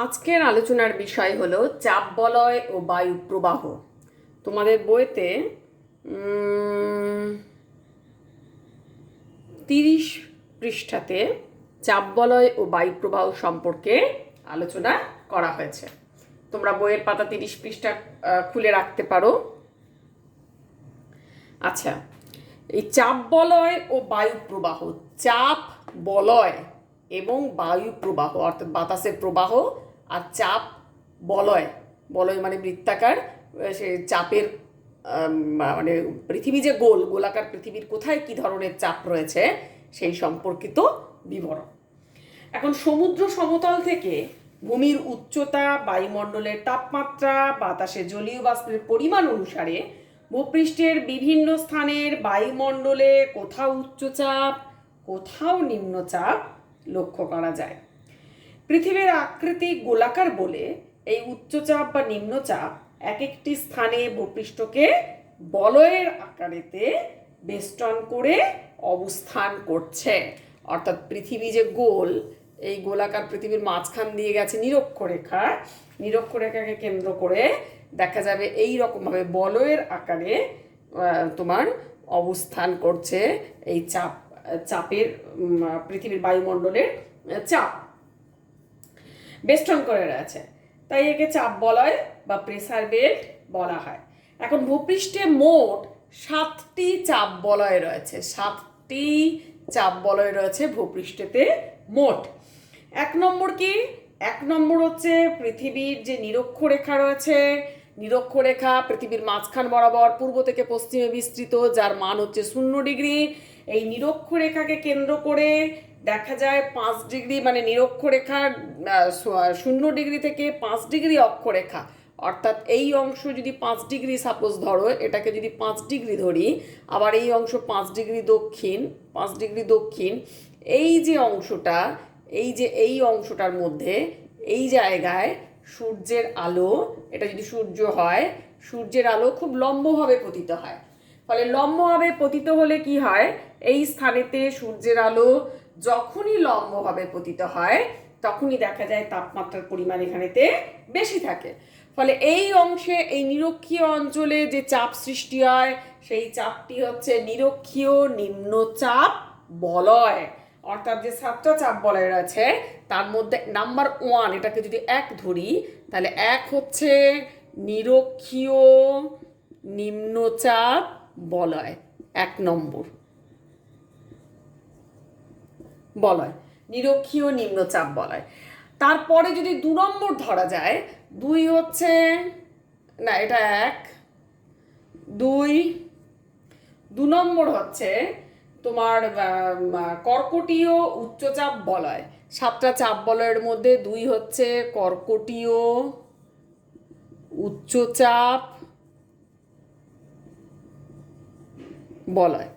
আজকের আলোচনার বিষয় হলো চাপ বলয় ও বায়ু প্রবাহ। তোমাদের বইতে 30 পৃষ্ঠাতে চাপ বলয় ও বায়ু প্রবাহ সম্পর্কে আলোচনা করা হয়েছে। তোমরা বইয়ের পাতা 30 পৃষ্ঠা খুলে রাখতে পারো। আচ্ছা, এই চাপ বলয় ও বায়ু প্রবাহ, চাপ বলয় এবং বায়ু প্রবাহ অর্থাৎ বাতাসের প্রবাহ আর চাপ বলয়, বলয় মানে বৃত্তাকার, সে চাপের মানে পৃথিবী যে গোলাকার পৃথিবীর কোথায় কি ধরনের চাপ রয়েছে সেই সম্পর্কিত বিবরণ। এখন সমুদ্র সমতল থেকে ভূমির উচ্চতা, বায়ুমণ্ডলের তাপমাত্রা, বাতাসে জলীয় বাষ্পের পরিমাণ অনুসারে ভূপৃষ্ঠের বিভিন্ন স্থানের বায়ুমণ্ডলে কোথাও উচ্চচাপ কোথাও নিম্নচাপ লক্ষ্য করা যায়। পৃথিবীর আকৃতি গোলাকার বলে এই উচ্চচাপ বা নিম্নচাপ এক একটি স্থানে ভূপৃষ্ঠকে বলয়ের আকারেতে বেষ্টন করে অবস্থান করছে। অর্থাৎ পৃথিবী যে গোল, এই গোলাকার পৃথিবীর মাঝখান দিয়ে গেছে নিরক্ষরেখা, নিরক্ষরেখাকে কেন্দ্র করে দেখা যাবে এই রকমভাবে বলয়ের আকারে তোমার অবস্থান করছে এই চাপের পৃথিবীর বায়ুমণ্ডলের চাপ বেষ্টন করে রয়েছে, তাই একে চাপ বলয় বা প্রেসার বেল্ট বলা হয়। এখন ভূপৃষ্ঠে মোট 7টি চাপ বলয় রয়েছে, 7টি চাপ বলয় রয়েছে ভূপৃষ্ঠেতে মোট। এক নম্বর কি? এক নম্বর হচ্ছে পৃথিবীর যে নিরক্ষরেখা রয়েছে, নিরক্ষরেখা পৃথিবীর মাঝখান বরাবর পূর্ব থেকে পশ্চিমে বিস্তৃত, যার মান হচ্ছে 0 ডিগ্রি। এই নিরক্ষরেখাকে কেন্দ্র করে দেখা যায় 5 ডিগ্রি, মানে নিরক্ষরেখার 0 ডিগ্রি থেকে 5 ডিগ্রি অক্ষরেখা, অর্থাৎ এই অংশ যদি 5 ডিগ্রি সাপোজ ধরো, এটাকে যদি 5 ডিগ্রি ধরি, আবার এই অংশ 5 ডিগ্রি দক্ষিণ, 5 ডিগ্রি দক্ষিণ, এই যে অংশটা, এই অংশটার মধ্যে এই জায়গায় সূর্যের আলো, এটা যদি সূর্য হয়, সূর্যের আলো খুব লম্বভাবে পতিত হয়। ফলে লম্বভাবে পতিত হলে কি হয়, এই স্থানেতে সূর্যের আলো যখনই লম্বভাবে পতিত হয় তখনই দেখা যায় তাপমাত্রার পরিমাণ এখানেতে বেশি থাকে। ফলে এই অংশে, এই নিরক্ষীয় অঞ্চলে যে চাপ সৃষ্টি হয় সেই চাপটি হচ্ছে নিরক্ষীয় নিম্নচাপ বলয়। অর্থাৎ যে 7টা চাপ বলয় রয়েছে তার মধ্যে নাম্বার 1, এটাকে যদি 1 ধরি, তাহলে 1 হচ্ছে নিরক্ষীয় নিম্নচাপ বলয়, 1 নম্বর বলয়, নিরক্ষীয় নিম্নচাপ বলয়। তারপরে যদি 2 নম্বর ধরা যায়, 2 হচ্ছে, না এটা 1, 2 নম্বর হচ্ছে তোমার কর্কটীয় উচ্চচাপ বলয়। 7টা চাপ বলয়ের মধ্যে 2 হচ্ছে কর্কটীয় উচ্চচাপ বলয়।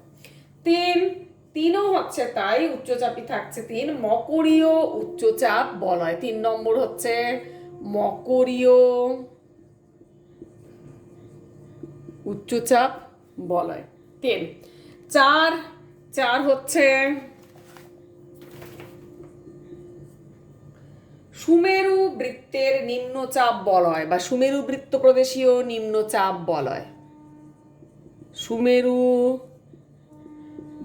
3ও হচ্ছে তাই, উচ্চচাপই থাকছে 3, মকরীয় উচ্চচাপ বলয়। 3 নম্বর হচ্ছে মকরীয় উচ্চচাপ বলয় 3। 4 হচ্ছে সুমেরু বৃত্তের নিম্নচাপ বলয় বা সুমেরু বৃত্ত প্রদেশীয় নিম্নচাপ বলয়। সুমেরু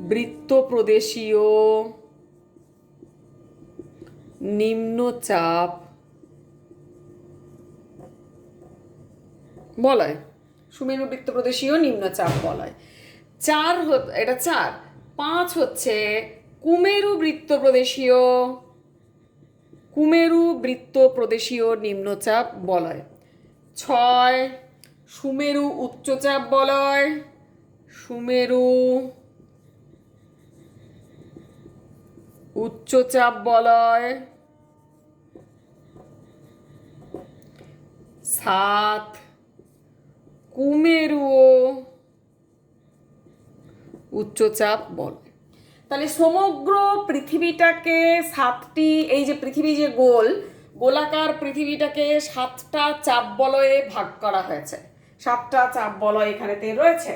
বৃত্ত প্রদেশীয় নিম্নচাপ বলয়, সুমেরু বৃত্ত প্রদেশীয় নিম্নচাপ বলয়। 4 এটা 4। 5 হচ্ছে কুমেরু বৃত্ত প্রদেশীয় নিম্নচাপ বলয়। 6 সুমেরু উচ্চচাপ বলয়, সুমেরু উচ্চচাপ বলয়। 7 কুমেরু উচ্চচাপ বলয়। তাহলে সমগ্র পৃথিবীটাকে 7টি, এই যে পৃথিবী যে গোলাকার পৃথিবীটাকে 7টা চাপ বলয়ে ভাগ করা হয়েছে। 7টা চাপ বলয় এখানেতে রয়েছে,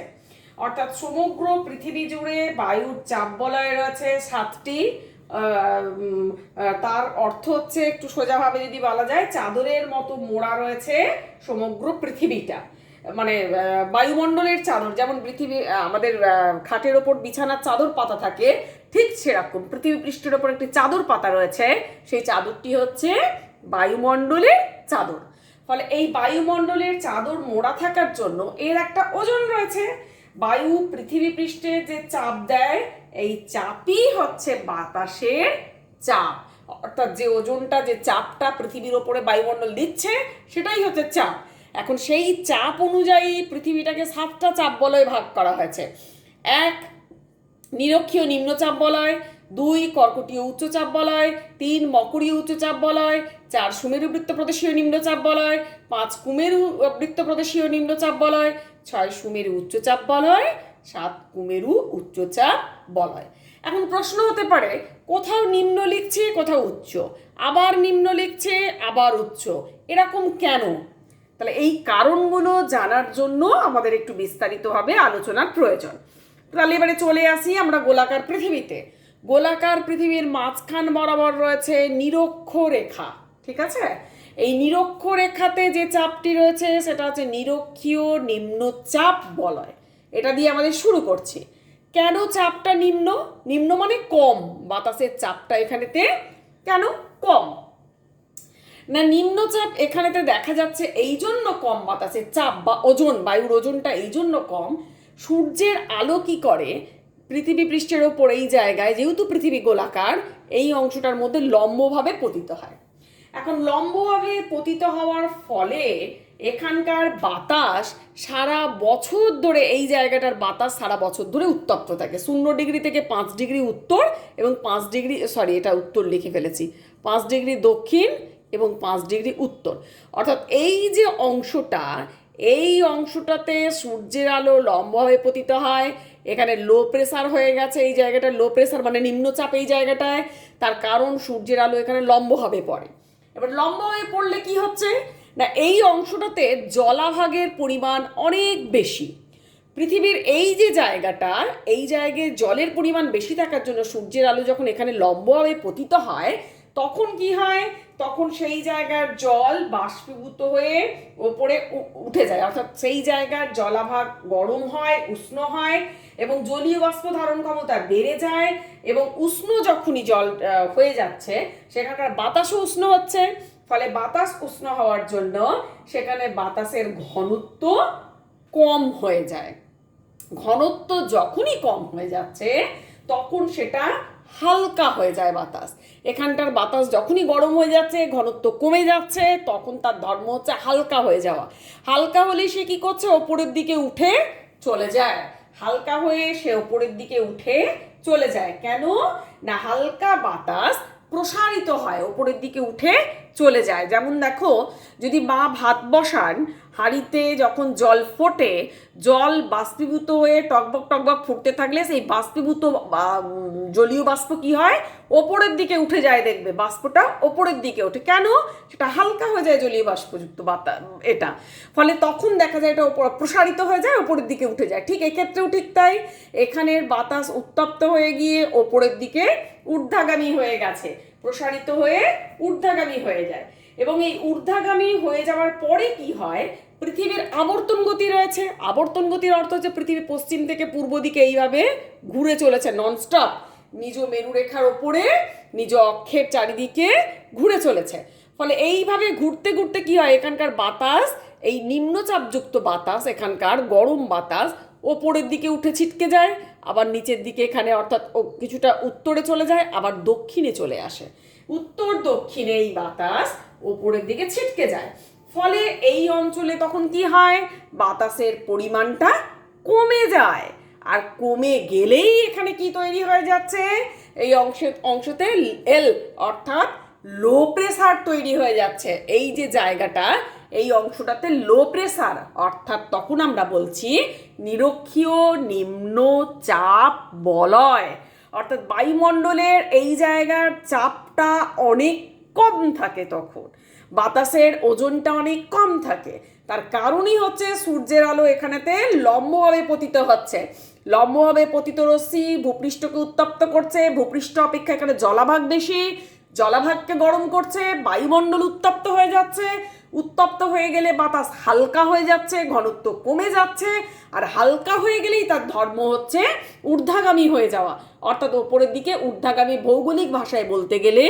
অর্থাৎ সমগ্র পৃথিবী জুড়ে বায়ুর চাপ বলয় রয়েছে 7টি, তার অর্থ হচ্ছে একটু সোজাভাবে যদি বলা যায়, চাদরের মতো মোড়া রয়েছে সমগ্র পৃথিবীটা। মানে বায়ুমণ্ডলের চাদর যেমন পৃথিবী আমাদের খাটের ওপর বিছানার চাদর পাতা থাকে, ঠিক সেরকম পৃথিবী পৃষ্ঠের ওপর একটি চাদর পাতা রয়েছে, সেই চাদরটি হচ্ছে বায়ুমণ্ডলের চাদর। ফলে এই বায়ুমণ্ডলের চাদর মোড়া থাকার জন্য এর একটা ওজন রয়েছে। বায়ু পৃথিবী পৃষ্ঠে যে চাপ দেয়, এই চাপই হচ্ছে বাতাসের চাপ। অর্থাৎ যে ওজনটা, যে চাপটা পৃথিবীর ওপরে বায়ুমণ্ডল দিচ্ছে, সেটাই হচ্ছে চাপ। এখন সেই চাপ অনুযায়ী পৃথিবীটাকে 7টা চাপ বলয়ে ভাগ করা হয়েছে। 1 নিরক্ষীয় নিম্নচাপ বলয়, 2 কর্কটীয় উচ্চচাপ বলয়, 3 মকরীয় উচ্চচাপ বলয়, 4 সুমেরু বৃত্তপ্রদেশীয় নিম্নচাপ বলয়, 5 কুমেরু বৃত্তপ্রদেশীয় নিম্নচাপ বলয়, 6 সুমেরু উচ্চচাপ বলয়, 7 কুমেরু উচ্চচাপ বলয়। এখন প্রশ্ন হতে পারে, কোথাও নিম্ন লিখছে কোথাও উচ্চ, আবার নিম্ন লিখছে আবার উচ্চ, এরকম কেন? তাহলে এই কারণগুলো জানার জন্য আমাদের একটু বিস্তারিতভাবে আলোচনার প্রয়োজন। তাহলে এবারে চলে আসি আমরা গোলাকার পৃথিবীতে। গোলাকার পৃথিবীর মাঝখান বরাবর রয়েছে নিরক্ষরেখা, ঠিক আছে? এই নিরক্ষরেখাতে যে চাপটি রয়েছে সেটা হচ্ছে নিরক্ষীয় নিম্নচাপ বলয়। এটা দিয়ে আমাদের শুরু করছি। কেন চাপটা নিম্ন? নিম্ন মানে কম, বাতাসের চাপটা এখানেতে কেন কম? না, নিম্নচাপ এখানেতে দেখা যাচ্ছে এই জন্য কম, বাতাসের চাপ বা ওজন, বায়ুর ওজনটা এই জন্য কম। সূর্যের আলো কি করে, পৃথিবী পৃষ্ঠের ওপর এই জায়গায়, যেহেতু পৃথিবী গোলাকার, এই অংশটার মধ্যে লম্বভাবে পতিত হয়। এখন লম্বভাবে পতিত হওয়ার ফলে এখানকার বাতাস সারা বছর ধরে, এই জায়গাটার বাতাস সারা বছর ধরে উত্তপ্ত থাকে। 0 ডিগ্রি থেকে 5 ডিগ্রি উত্তর এবং 5 ডিগ্রি, সরি এটা উত্তর লিখে ফেলেছি, 5 ডিগ্রি দক্ষিণ এবং 5 ডিগ্রি উত্তর। অর্থাৎ এই যে অংশটা, এই অংশটাতে সূর্যের আলো লম্বভাবে পতিত হয়। এখানে লো প্রেসার হয়ে গেছে, এই জায়গাটা লো প্রেসার মানে নিম্নচাপ এই জায়গাটায়, তার কারণ সূর্যের আলো এখানে লম্বভাবে পড়ে। এবার লম্বভাবে পড়লে কি হচ্ছে না, এই অংশটাতে জলাভাগের পরিমাণ অনেক বেশি। পৃথিবীর এই যে জায়গাটা, এই জায়গায় জলের পরিমাণ বেশি থাকার জন্য সূর্যের আলো যখন এখানে লম্বভাবে পতিত হয়, তখন কি হয়, তখন সেই জায়গার জল বাষ্পীভূত হয়ে ওপরে উঠে যায়। অর্থাৎ সেই জায়গার জলাভাগ গরম হয়, উষ্ণ হয় এবং জলীয় বাষ্প ধারণ ক্ষমতা বেড়ে যায়। এবং উষ্ণ যখনই জল হয়ে যাচ্ছে, সেখানকার বাতাসও উষ্ণ হচ্ছে। ফলে বাতাস উষ্ণ হওয়ার জন্য সেখানে বাতাসের ঘনত্ব কম হয়ে যায়। ঘনত্ব যখনই কম হয়ে যাচ্ছে, তখন সেটা হালকা হয়ে যায় বাতাস। এখানটার বাতাস যখনই গরম হয়ে যাচ্ছে, ঘনত্ব কমে যাচ্ছে, তখন তার ধর্ম হচ্ছে হালকা হয়ে যাওয়া। হালকা হলে সে কি করছে, ওপরের দিকে উঠে চলে যায়। হালকা হয়ে সে ওপরের দিকে উঠে চলে যায়। কেন না, হালকা বাতাস প্রসারিত হয়, ওপরের দিকে উঠে চলে যায়। যেমন দেখো, যদি মা ভাত বসান, হাঁড়িতে যখন জল ফোটে, জল বাষ্পীভূত হয়ে টকবক টকবক ফুটতে থাকলে সেই বাষ্পীভূত জলীয় বাষ্প কি হয়, ওপরের দিকে উঠে যায়। দেখবে বাষ্পটা ওপরের দিকে ওঠে, কেন? সেটা হালকা হয়ে যায়, জলীয় বাষ্পযুক্ত বাতাস এটা। ফলে তখন দেখা যায় এটা ওপর প্রসারিত হয়ে যায়, ওপরের দিকে উঠে যায়। ঠিক এক্ষেত্রেও ঠিক তাই, এখানের বাতাস উত্তপ্ত হয়ে গিয়ে ওপরের দিকে ঊর্ধ্বগামী হয়ে গেছে, প্রসারিত হয়ে ঊর্ধ্বগামী হয়ে যায়। এবং এই ঊর্ধ্বগামী হয়ে যাওয়ার পরে কি হয়, পৃথিবীর আবর্তন গতি রয়েছে। আবর্তন গতির অর্থ হচ্ছে পৃথিবী পশ্চিম থেকে পূর্ব দিকে এইভাবে ঘুরে চলেছে ননস্টপ, নিজ মেরুরেখার ওপরে, নিজ অক্ষের চারিদিকে ঘুরে চলেছে। ফলে এইভাবে ঘুরতে ঘুরতে কি হয়, এখানকার বাতাস, এই নিম্নচাপযুক্ত বাতাস, এখানকার গরম বাতাস ওপরের দিকে উঠে ছিটকে যায়, আবার নিচের দিকে এখানে অর্থাৎ কিছুটা উত্তরে চলে যায়, আবার দক্ষিণে চলে আসে। উত্তর দক্ষিণে এই বাতাস ওপরের দিকে ছিটকে যায়। ফলে এই অঞ্চলে তখন কি হয়, বাতাসের পরিমাণটা কমে যায়। আর কমে গেলেই এখানে কি তৈরি হয়ে যাচ্ছে, এই অংশতে এল অর্থাৎ লো প্রেসার তৈরি হয়ে যাচ্ছে। এই যে জায়গাটা, এই অংশটাতে লো প্রেসার, অর্থাৎ তখন আমরা বলছি নিরক্ষীয় নিম্নচাপ বলয়। অর্থাৎ বায়ুমণ্ডলের এই জায়গার চাপটা অনেক কম থাকে, তখন বাতাসের ওজনটা অনেক কম থাকে। তার কারণই হচ্ছে সূর্যের আলো এখানেতে লম্বভাবে পতিত হচ্ছে। লম্বভাবে পতিত রশ্মি ভূপৃষ্ঠকে উত্তপ্ত করছে, ভূপৃষ্ঠ অপেক্ষা এখানে জলাভাগ বেশি, জলাভাগকে গরম করছে, বায়ুমণ্ডল উত্তপ্ত হয়ে যাচ্ছে, উত্তপ্ত হয়ে গেলে বাতাস হালকা হয়ে যাচ্ছে, ঘনত্ব কমে যাচ্ছে, আর হালকা হয়ে গেলেই তার ধর্ম হচ্ছে ঊর্ধ্বগামী হয়ে যাওয়া, অর্থাৎ ওপরের দিকে ঊর্ধ্বগামী, ভৌগোলিক ভাষায় বলতে গেলে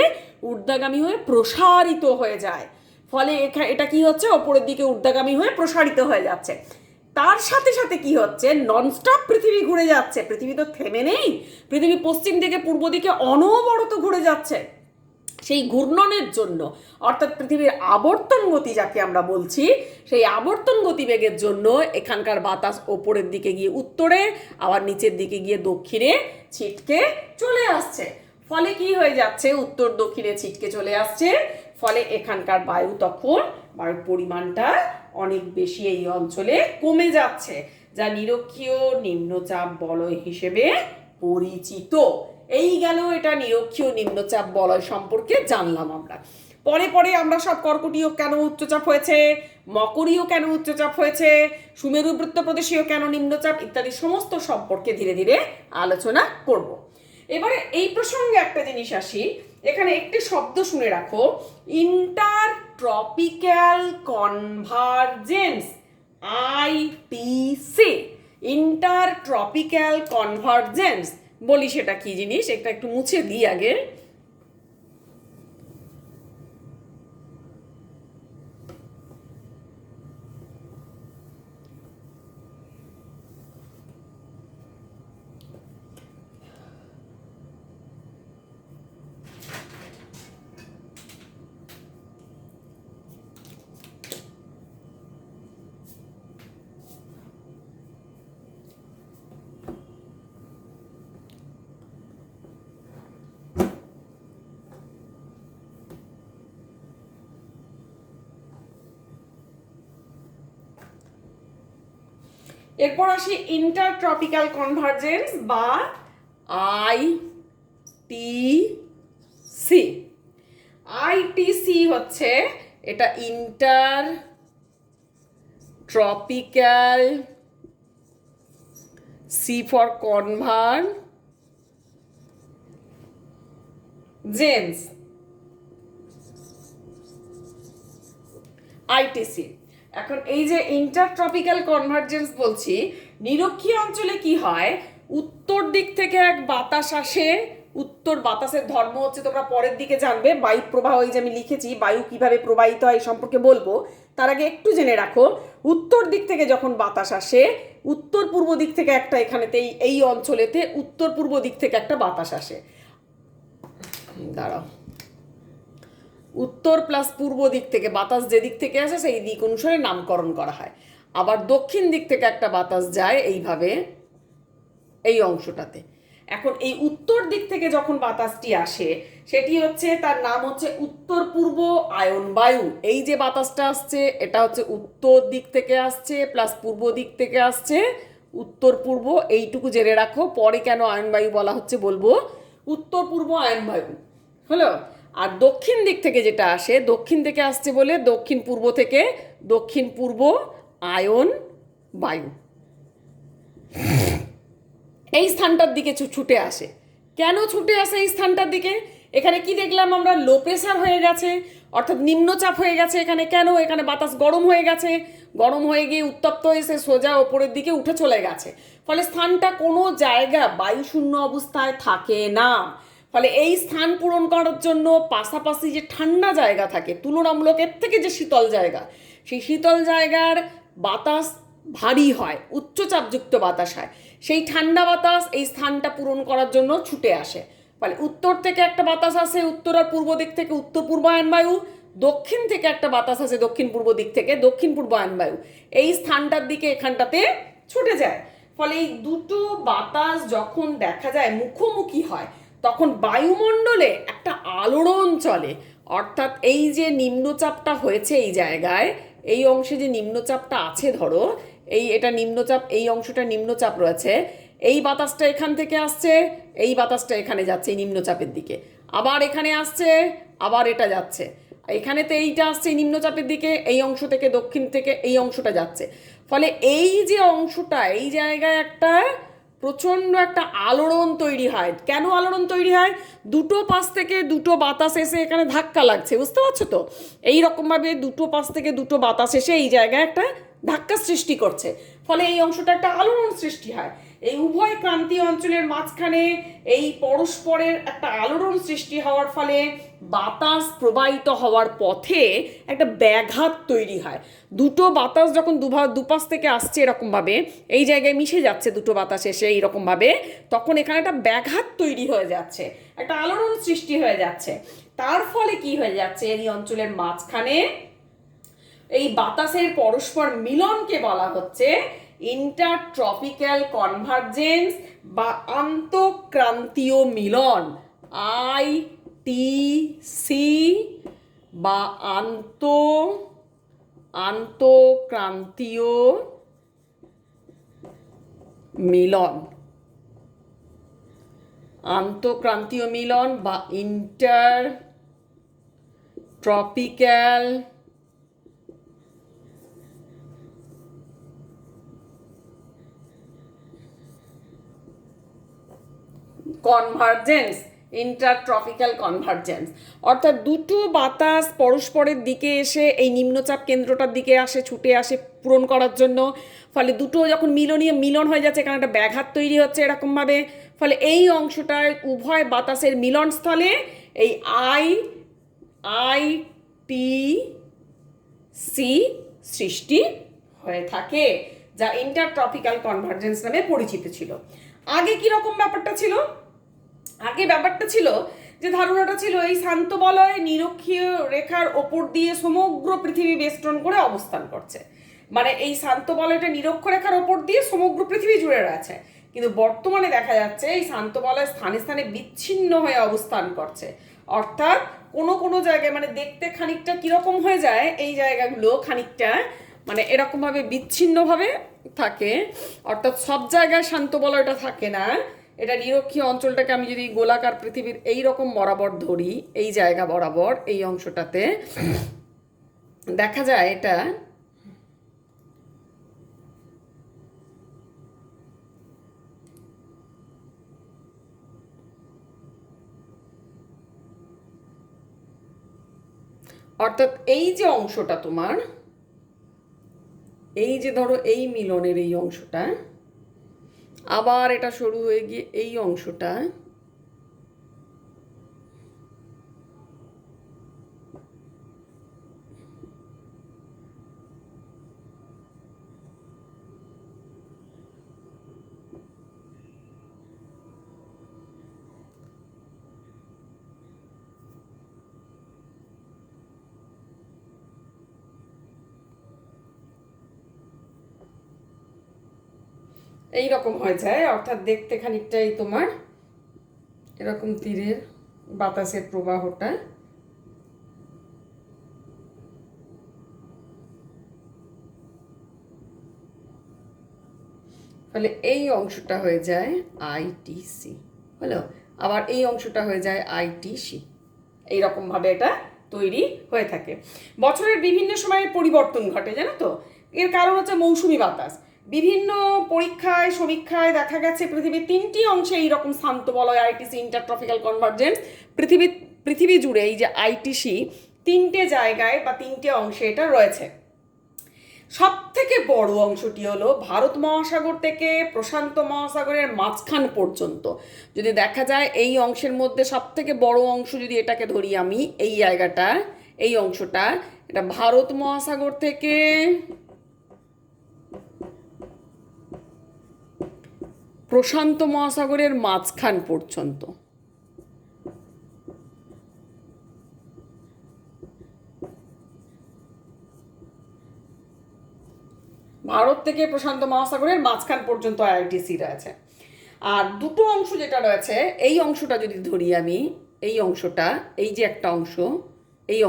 ঊর্ধ্বগামী হয়ে প্রসারিত হয়ে যায়। ফলে এটা কি হচ্ছে, ওপরের দিকে ঊর্ধ্বগামী হয়ে প্রসারিত হয়ে যাচ্ছে। তার সাথে সাথে কি হচ্ছে, ননস্টপ পৃথিবী ঘুরে যাচ্ছে। পৃথিবী তো থেমে নেই, পৃথিবী পশ্চিম থেকে পূর্ব দিকে অনবরত ঘুরে যাচ্ছে। সেই ঘূর্ণনের জন্য, অর্থাৎ পৃথিবীর আবর্তন গতি যাকে আমরা বলছি, সেই আবর্তন গতিবেগের জন্য এখানকার বাতাস ওপরের দিকে গিয়ে উত্তরে, আবার নিচের দিকে গিয়ে দক্ষিণে ছিটকে চলে আসছে। ফলে কি হয়ে যাচ্ছে, উত্তর দক্ষিণে ছিটকে চলে আসছে। ফলে এখানকার বায়ু, তখন বায়ুর পরিমাণটা অনেক বেশি এই অঞ্চলে কমে যাচ্ছে, যা নিরক্ষীয় নিম্নচাপ বলয় হিসেবে পরিচিত। এই গেল এটা নিরক্ষীয় নিম্নচাপ বলয় সম্পর্কে জানলাম আমরা। পরে পরে আমরা সব কর্কটীয় কেন উচ্চচাপ হয়েছে, মকরীয় কেন উচ্চচাপ হয়েছে, সুমেরুবৃত্ত প্রদেশীয় কেন নিম্নচাপ ইত্যাদি সমস্ত সম্পর্কে ধীরে ধীরে আলোচনা করব। এবারে এই প্রসঙ্গে একটা জিনিস আসি, এখানে একটি শব্দ শুনে রাখো, ইন্টারট্রপিক্যাল কনভারজেন্স, ITC, ইন্টারট্রপিক্যাল কনভারজেন্স। বলি সেটা কি জিনিস, এটা একটু মুছে দিই আগে। এরপর আসি ইন্টারট্রপিক্যাল কনভারজেন্স বা ITC। ITC হচ্ছে, এটা ইন্টারট্রপিক্যাল, সি ফর কনভারজেন্স, ITC। এখন এই যে ইন্টারট্রপিক্যাল কনভারজেন্স বলছি, নিরক্ষীয় অঞ্চলে কি হয়, উত্তর দিক থেকে এক বাতাস আসে, উত্তর বাতাসের ধর্ম হচ্ছে, তোমরা পরের দিকে জানবে, বায়ু প্রবাহ, এই যে আমি লিখেছি বায়ু কিভাবে প্রবাহিত হয় এই সম্পর্কে বলবো, তার আগে একটু জেনে রাখো, উত্তর দিক থেকে যখন বাতাস আসে, উত্তর পূর্ব দিক থেকে একটা, এখানেতে এই অঞ্চলেতে উত্তর পূর্ব দিক থেকে একটা বাতাস আসে, দাঁড়াও, উত্তর প্লাস পূর্ব দিক থেকে বাতাস যে দিক থেকে আসে সেই দিক অনুসারে নামকরণ করা হয়। আবার দক্ষিণ দিক থেকে একটা বাতাস যায় এইভাবে এই অংশটাতে। এখন এই উত্তর দিক থেকে যখন বাতাসটি আসে, সেটি হচ্ছে, তার নাম হচ্ছে উত্তর পূর্ব আয়ন বায়ু। এই যে বাতাসটা আসছে, এটা হচ্ছে উত্তর দিক থেকে আসছে প্লাস পূর্ব দিক থেকে আসছে, উত্তর পূর্ব, এইটুকু জেনে রাখো। পরে কেন আয়ন বায়ু বলা হচ্ছে বলবো, উত্তর পূর্ব আয়ন বায়ু হলো। আর দক্ষিণ দিক থেকে যেটা আসে, দক্ষিণ থেকে আসছে বলে দক্ষিণ পূর্ব থেকে দক্ষিণ পূর্ব আয়ন বায়ু এই স্থানটার দিকে ছুটে আসে। কেন ছুটে আসে এই স্থানটার দিকে, এখানে কি দেখলাম আমরা, লো প্রেসার হয়ে গেছে, অর্থাৎ নিম্নচাপ হয়ে গেছে এখানে। কেন, এখানে বাতাস গরম হয়ে গেছে, গরম হয়ে গিয়ে উত্তপ্ত হয়েছে, সোজা ওপরের দিকে উঠে চলে গেছে। ফলে স্থানটা কোনো জায়গা বায়ুশূন্য অবস্থায় থাকে না। ফলে এই স্থান পূরণ করার জন্য পাশাপাশি যে ঠান্ডা জায়গা থাকে, তুলনামূলক এর থেকে যে শীতল জায়গা, সেই শীতল জায়গার বাতাস ভারী হয়, উচ্চচাপযুক্ত বাতাস হয়, সেই ঠান্ডা বাতাস এই স্থানটা পূরণ করার জন্য ছুটে আসে। ফলে উত্তর থেকে একটা বাতাস আসে, উত্তর আর পূর্ব দিক থেকে উত্তর পূর্বায়ন বায়ু, দক্ষিণ থেকে একটা বাতাস আসে দক্ষিণ পূর্ব দিক থেকে দক্ষিণ পূর্বায়ন বায়ু, এই স্থানটার দিকে এখানটাতে ছুটে যায়। ফলে এই দুটো বাতাস যখন দেখা যায় মুখোমুখি হয়, তখন বায়ুমণ্ডলে একটা আলোড়ন চলে। অর্থাৎ এই যে নিম্নচাপটা হয়েছে এই জায়গায়, এই অংশে যে নিম্নচাপটা আছে, ধরো এটা নিম্নচাপ, এই অংশটা নিম্নচাপ রয়েছে, এই বাতাসটা এখান থেকে আসছে, এই বাতাসটা এখানে যাচ্ছে এই নিম্নচাপের দিকে, আবার এখানে আসছে, আবার এটা যাচ্ছে, এখানেতে এইটা আসছে এই নিম্নচাপের দিকে, এই অংশ থেকে দক্ষিণ থেকে এই অংশটা যাচ্ছে। ফলে এই যে অংশটা, এই জায়গায় একটা প্রচণ্ড একটা আলোড়ন তৈরি হয়। কেন আলোড়ন তৈরি হয়? দুটো পাশ থেকে দুটো বাতাস এসে এখানে ধাক্কা লাগছে, বুঝতে পারছো তো? এই রকমভাবে দুটো পাশ থেকে দুটো বাতাস এসে এই জায়গায় একটা ধাক্কা সৃষ্টি করছে, ফলে এই অংশটা একটা আলোড়ন সৃষ্টি হয়। এই উভয় ক্রান্তীয় অঞ্চলের মাঝখানে এই পরস্পরের একটা আলোড়ন সৃষ্টি হওয়ার ফলে বাতাস প্রবাহিত হওয়ার পথে একটা ব্যাঘাত তৈরি হয়। দুটো বাতাস যখন দুপাশ থেকে আসছে এরকমভাবে, এই জায়গায় মিশে যাচ্ছে দুটো বাতাস এসে এইরকমভাবে, তখন এখানে একটা ব্যাঘাত তৈরি হয়ে যাচ্ছে, একটা আলোড়ন সৃষ্টি হয়ে যাচ্ছে। তার ফলে কি হয়ে যাচ্ছে, এই অঞ্চলের মাঝখানে এই বাতাসের পরস্পর মিলনকে বলা হচ্ছে ইন্টারট্রপিক্যাল কনভার্জেন্স বা আন্তঃক্রান্তীয় মিলন, ITC বা আন্তঃক্রান্তীয় মিলন, আন্তঃক্রান্তীয় মিলন বা ইন্টারট্রপিক্যাল কনভার্জেন্স, ইন্টারট্রপিক্যাল কনভার্জেন্স। অর্থাৎ দুটো বাতাস পরস্পরের দিকে এসে এই নিম্নচাপ কেন্দ্রটার দিকে আসে, ছুটে আসে পূরণ করার জন্য। ফলে দুটো যখন মিলন হয়ে যাচ্ছে, এখানে একটা ব্যাঘাত তৈরি হচ্ছে এরকমভাবে। ফলে এই অংশটায় উভয় বাতাসের মিলনস্থলে এই ITC সৃষ্টি হয়ে থাকে, যা ইন্টারট্রপিক্যাল কনভার্জেন্স নামে পরিচিত ছিল। আগে কিরকম ব্যাপারটা ছিল? আগে ব্যাপারটা ছিল যে ধারণাটা ছিল এই শান্ত বলয় নিরক্ষীয় রেখার ওপর দিয়ে সমগ্র পৃথিবী বেষ্টন করে অবস্থান করছে, মানে এই শান্ত বলয়টা নিরক্ষ রেখার ওপর দিয়ে সমগ্র পৃথিবী জুড়ে রয়েছে। কিন্তু বর্তমানে দেখা যাচ্ছে এই শান্ত বলয় স্থানে স্থানে বিচ্ছিন্ন হয়ে অবস্থান করছে। অর্থাৎ কোনো কোনো জায়গায় মানে দেখতে খানিকটা কিরকম হয়ে যায়, এই জায়গাগুলো খানিকটা মানে এরকমভাবে বিচ্ছিন্নভাবে থাকে। অর্থাৎ সব জায়গায় শান্ত বলয়টা থাকে না। এটা নিরক্ষীয় অঞ্চলটাকে আমি যদি গোলাকার পৃথিবীর এই রকম বরাবর ধরি, এই জায়গা বরাবর এই অংশটাতে দেখা যায় এটা অর্থাৎ এই যে অংশটা তোমার, এই যে ধরো এই মিলনের এই অংশটা, আবার এটা শুরু হয়ে গিয়ে এই অংশটা, এইরকম হয়ে যায়। অর্থাৎ দেখতে খানিকটাই তোমার এরকম তীরের বাতাসের প্রবাহটা ফলে এই অংশটা হয়ে যায় ITC, হলো। আবার এই অংশটা হয়ে যায় ITC, এইরকমভাবে এটা তৈরি হয়ে থাকে। বছরের বিভিন্ন সময়ে পরিবর্তন ঘটে, জানো তো? এর কারণ হচ্ছে মৌসুমি বাতাস। বিভিন্ন পরীক্ষায় সমীক্ষায় দেখা গেছে পৃথিবীর 3টি অংশে এইরকম শান্ত বলয় ITC ইন্টারট্রপিক্যাল কনভার্জেন্স পৃথিবী জুড়ে এই যে ITC 3টে জায়গায় বা 3টে অংশে এটা রয়েছে। সব থেকে বড় অংশটি হলো ভারত মহাসাগর থেকে প্রশান্ত মহাসাগরের মাঝখান পর্যন্ত। যদি দেখা যায় এই অংশের মধ্যে সব থেকে বড় অংশ যদি এটাকে ধরি আমি, এই জায়গাটা, এই অংশটা, এটা ভারত মহাসাগর থেকে প্রশান্ত মহাসাগরের মাঝখান পর্যন্ত। ভারত থেকে প্রশান্ত মহাসাগরের মাঝখান পর্যন্ত ITC রয়েছে। আর দুটো অংশ যেটা রয়েছে, এই অংশটা যদি ধরি আমি, এই অংশটা, এই যে একটা অংশ, এই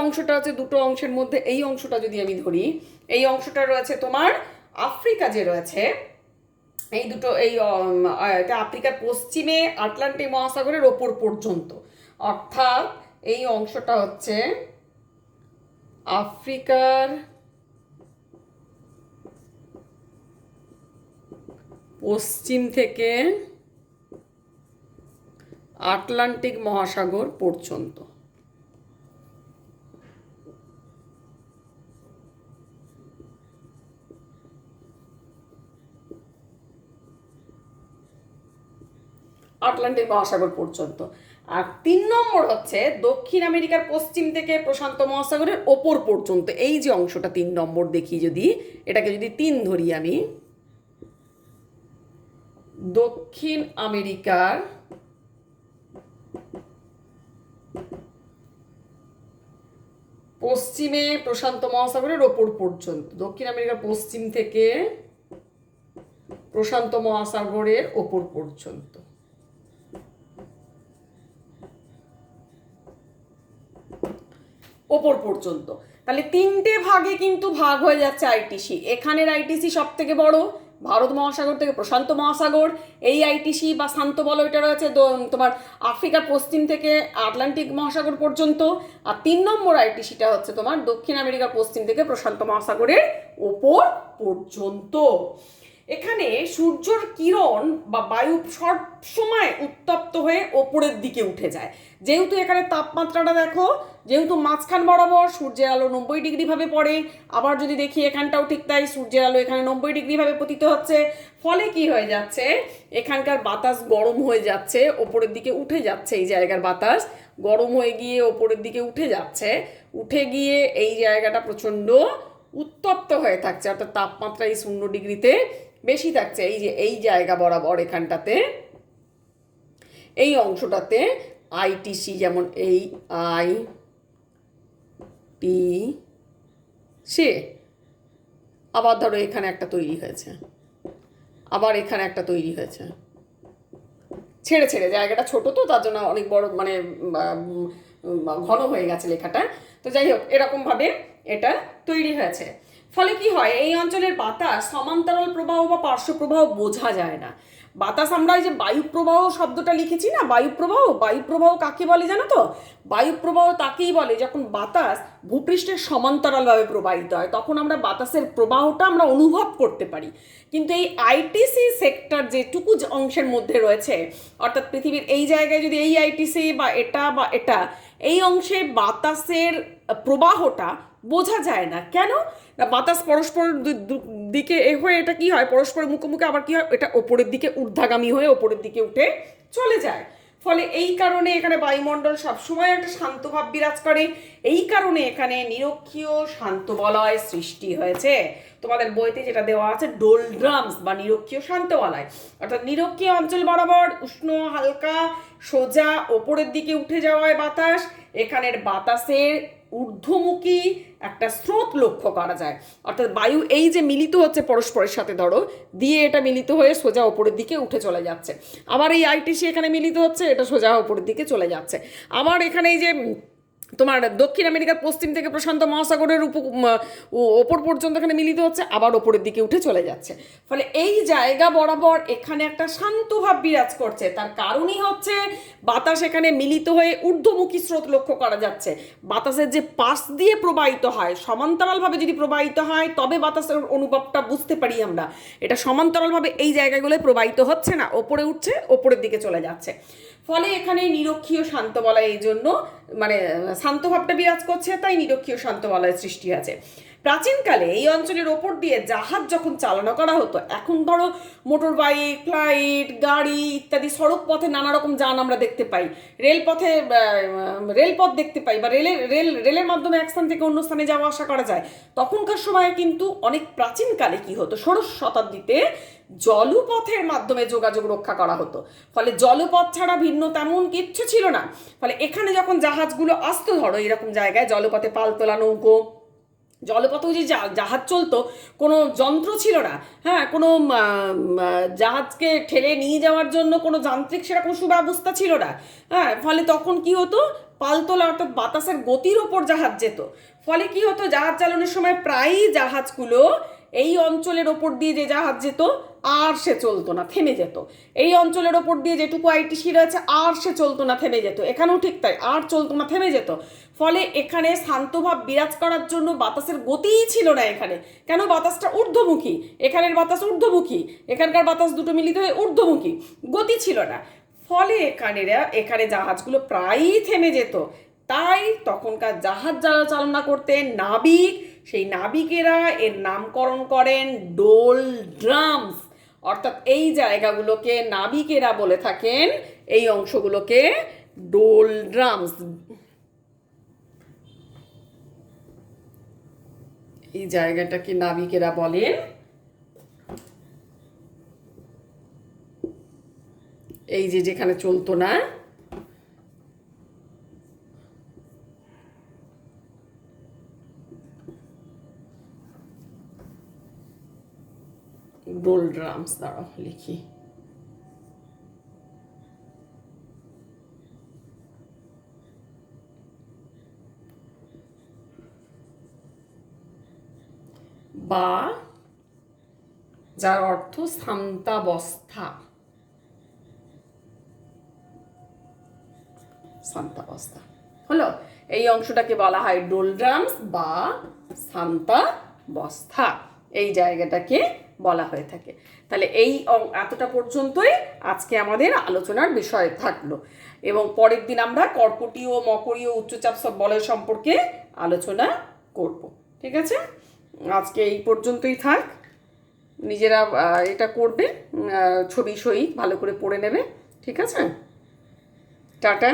অংশটা হচ্ছে দুটো অংশের মধ্যে এই অংশটা যদি আমি ধরি, এই অংশটা রয়েছে তোমার আফ্রিকা যে রয়েছে, এই দুটো এই আফ্রিকার পশ্চিমে আটলান্টিক মহাসাগরের ওপর পর্যন্ত। অর্থাৎ এই অংশটা হচ্ছে আফ্রিকার পশ্চিম থেকে আটলান্টিক মহাসাগর পর্যন্ত। আটলান্টিক মহাসাগর পর্যন্ত। আর 3 নম্বর হচ্ছে দক্ষিণ আমেরিকার পশ্চিম থেকে প্রশান্ত মহাসাগরের ওপর পর্যন্ত। এই যে অংশটা 3 নম্বর দেখি, যদি এটাকে যদি 3 ধরি আমি, দক্ষিণ আমেরিকার পশ্চিমে প্রশান্ত মহাসাগরের ওপর পর্যন্ত, দক্ষিণ আমেরিকার পশ্চিম থেকে প্রশান্ত মহাসাগরের ওপর পর্যন্ত। ওপর পর্যন্ত, তাহলে 3টে ভাগে কিন্তু ভাগ হয়ে যাচ্ছে আইটিসি। এখানের আইটিসি সব থেকে বড়, ভারত মহাসাগর থেকে প্রশান্ত মহাসাগর। এই আইটিসি বা শান্ত বলয়টা রয়েছে তোমার আফ্রিকার পশ্চিম থেকে আটলান্টিক মহাসাগর পর্যন্ত। আর 3 নম্বর আইটিসিটা হচ্ছে তোমার দক্ষিণ আমেরিকার পশ্চিম থেকে প্রশান্ত মহাসাগরের ওপর পর্যন্ত। এখানে সূর্যের কিরণ বা বায়ু সব সময় উত্তপ্ত হয়ে ওপরের দিকে উঠে যায়। যেহেতু এখানে তাপমাত্রাটা দেখো, যেহেতু মাঝখান বরাবর সূর্যের আলো 90 ডিগ্রি ভাবে পড়ে, আবার যদি দেখি এখানটাও ঠিক তাই, সূর্যের আলো এখানে 90 ডিগ্রি ভাবে পতিত হচ্ছে। ফলে কি হয়ে যাচ্ছে, এখানকার বাতাস গরম হয়ে যাচ্ছে, ওপরের দিকে উঠে যাচ্ছে। এই জায়গার বাতাস গরম হয়ে গিয়ে ওপরের দিকে উঠে যাচ্ছে, উঠে গিয়ে এই জায়গাটা প্রচণ্ড উত্তপ্ত হয়ে থাকছে, অর্থাৎ তাপমাত্রা এই 0 ডিগ্রিতে বেশি থাকছে। এই যে এই জায়গা বরাবর এখানটাতে, এই অংশটাতে আইটিসি, যেমন এই আইটিসি, আবার ধরো এখানে একটা তৈরি হয়েছে, আবার এখানে একটা তৈরি হয়েছে, ছেড়ে ছেড়ে, জায়গাটা ছোট তো তার জন্য অনেক বড় মানে ঘন হয়ে গেছে লেখাটা। তো যাই হোক, এরকমভাবে এটা তৈরি হয়েছে। ফলে কি হয়, এই অঞ্চলের বাতাস সমান্তরাল প্রবাহ বা পার্শ্ব প্রবাহ বোঝা যায় না। বাতাস, আমরা এই যে বায়ু প্রবাহ শব্দটা লিখেছি না, বায়ু প্রবাহ, বায়ু প্রবাহ কাকে বলে জানো তো? বায়ু প্রবাহ তাকেই বলে যখন বাতাস ভূপৃষ্ঠের সমান্তরালভাবে প্রবাহিত হয়, তখন আমরা বাতাসের প্রবাহটা আমরা অনুভব করতে পারি। কিন্তু এই আইটিসি সেক্টর যেটুকু অংশের মধ্যে রয়েছে, অর্থাৎ পৃথিবীর এই জায়গায় যদি এই আইটিসি বা এটা এই অংশে বাতাসের প্রবাহটা বোঝা যায় না। কেন না, বাতাস পরস্পর দিকে হয়ে এটা কি হয়, পরস্পর মুখোমুখি, আবার কি হয়, এটা ওপরের দিকে ঊর্ধ্বগামী হয়ে ওপরের দিকে উঠে চলে যায়। ফলে এই কারণে এখানে বায়ুমণ্ডল সবসময় একটা শান্ত ভাব বিরাজ করে। এই কারণে এখানে নিরক্ষীয় শান্ত বলয় সৃষ্টি হয়েছে। তোমাদের বইতে যেটা দেওয়া আছে ডোলড্রামস বা নিরক্ষীয় শান্ত বলয়, অর্থাৎ নিরক্ষীয় অঞ্চল বরাবর উষ্ণ হালকা সোজা ওপরের দিকে উঠে যাওয়ায় বাতাস, এখানের বাতাসের ঊর্ধ্বমুখী একটা স্রোত লক্ষ্য করা যায়। অর্থাৎ বায়ু এই যে মিলিত হচ্ছে পরস্পরের সাথে, ধরো দিয়ে এটা মিলিত হয়ে সোজা ওপরের দিকে উঠে চলে যাচ্ছে, আবার এই আইটিসি এখানে মিলিত হচ্ছে, এটা সোজা ওপরের দিকে চলে যাচ্ছে। আবার এখানে এই যে তোমার দক্ষিণ আমেরিকার পশ্চিম থেকে প্রশান্ত মহাসাগরের ওপর পর্যন্ত এখানে মিলিত হচ্ছে, আবার ওপরের দিকে উঠে চলে যাচ্ছে। ফলে এই জায়গা বরাবর এখানে একটা শান্ত ভাব বিরাজ করছে। তার কারণই হচ্ছে বাতাস এখানে মিলিত হয়ে ঊর্ধ্বমুখী স্রোত লক্ষ্য করা যাচ্ছে। বাতাসের যে পাশ দিয়ে প্রবাহিত হয়, সমান্তরালভাবে যদি প্রবাহিত হয় তবে বাতাসের অনুভবটা বুঝতে পারি আমরা। এটা সমান্তরালভাবে এই জায়গাগুলোয় প্রবাহিত হচ্ছে না, ওপরে উঠছে, ওপরের দিকে চলে যাচ্ছে। ফলে এখানে নিরক্ষীয় শান্ত বলয়, এই জন্য মানে শান্ত ভাবটা বিরাজ করছে, তাই নিরক্ষীয় শান্ত বলয়ের সৃষ্টি আছে। প্রাচীনকালে এই অঞ্চলের ওপর দিয়ে জাহাজ যখন চালনা করা হতো, এখন ধরো মোটর বাইক, ফ্লাইট, গাড়ি ইত্যাদি সড়ক পথে নানা রকম যান আমরা দেখতে পাই, রেলপথ দেখতে পাই, বা রেলের মাধ্যমে এক স্থান থেকে অন্য স্থানে যাওয়া আসা করা যায়। তখনকার সময়ে কিন্তু অনেক প্রাচীনকালে কি হতো, ষোড়শ শতাব্দীতে জলপথের মাধ্যমে যোগাযোগ রক্ষা করা হতো। ফলে জলপথ ছাড়া ভিন্ন তেমন কিচ্ছু ছিল না। ফলে এখানে যখন জাহাজগুলো আসতো, ধরো এরকম জায়গায় জলপথে পালতোলা নৌকো, জলপথেও যে জাহাজ চলতো, কোনো যন্ত্র ছিল না, হ্যাঁ, কোনো জাহাজকে ঠেলে নিয়ে যাওয়ার জন্য কোনো যান্ত্রিক সেরকম সুব্যবস্থা ছিল না, হ্যাঁ। ফলে তখন কি হতো, পালতোলা অর্থাৎ বাতাসের গতির ওপর জাহাজ যেত। ফলে কি হতো, জাহাজ চালানোর সময় প্রায়ই জাহাজগুলো এই অঞ্চলের ওপর দিয়ে যে জাহাজ যেত আর সে চলতো না, থেমে যেত। এই অঞ্চলের ওপর দিয়ে যেটুকু আইটিসি রয়েছে আর সে চলতো না, থেমে যেত। এখানেও ঠিক তাই, আর চলতো না, থেমে যেত। ফলে এখানে শান্তভাব বিরাজ করার জন্য বাতাসের গতিই ছিল না এখানে। কেন? বাতাসটা ঊর্ধ্বমুখী, এখানের বাতাস ঊর্ধ্বমুখী, এখানকার বাতাস দুটো মিলিত হয়ে ঊর্ধ্বমুখী, গতি ছিল না। ফলে এখানে জাহাজগুলো প্রায়ই থেমে যেত। তাই তখনকার জাহাজ যারা চালনা করতেন, নাবিক, সেই নাবিকেরা এর নামকরণ করেন ডোল ড্রামস। অর্থাৎ এই জায়গাগুলোকে নাবিকেরা বলে থাকেন, এই অংশগুলোকে ডোল ড্রামস। এই জায়গাটাকে নাবিকেরা বলেন এই যে যেখানে চলতো না, ডোল ড্রামস। দাঁড়াও লিখি। বা যার অর্থ শান্তাবস্থা, শান্তাবস্থা হলো। এই অংশটাকে বলা হয় ডোলড্রামস বা শান্তাবস্থা, এই জায়গাটাকে বলা হয়ে থাকে। তাহলে এই এতটা পর্যন্তই আজকে আমাদের আলোচনার বিষয় থাকলো, এবং পরের দিন আমরা কর্কটীয়, মকরীয়, উচ্চচাপ সব বলয় সম্পর্কে আলোচনা করব। ঠিক আছে, আজকে এই পর্যন্তই থাক। নিজেরা এটা করবে, ছবি সই ভালো করে পড়ে নেবে। ঠিক আছে, টাটা।